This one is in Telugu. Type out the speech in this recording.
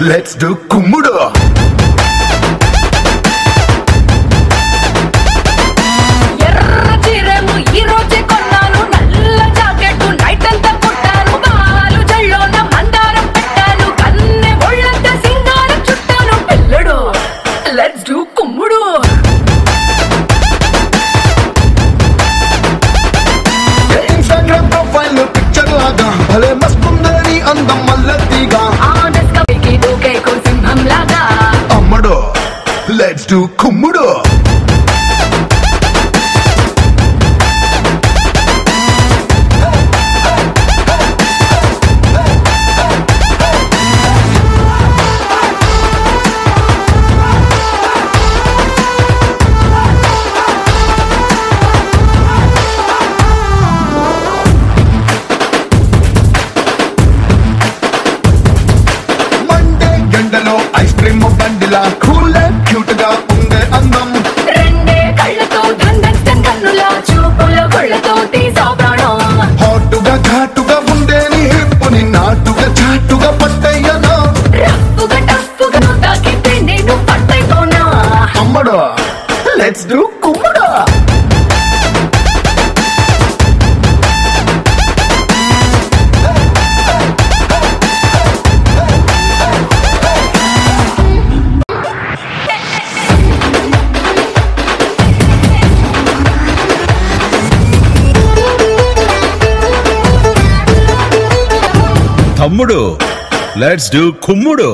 let's do Kumudu. Let's do Kumudu. Instagram profile picture laga bhale mastundari andam mallatiga Discovery ki duke ko simham laga ammado let's do Kumudu. Ice cream బండిలా కూల్ అండ్ క్యూట్ గా ఉండే అందం రెండే కళ్ళతో ధంధన్ కన్నులా చూపుల కొళ్ళతోటి సాబ్రాణం హాటుగా ఘాటుగా ఉండే నీ హిప్పుని నాటుగా చాటుగా పట్టయ్యనా రఫ్ఫుగా టఫ్ఫుగా తాకితే నేను పట్టైపోనా అమ్మడా లెట్స్ డూ కుమ్ముడా. తమ్ముడు లెట్స్ డూ కుమ్ముడు.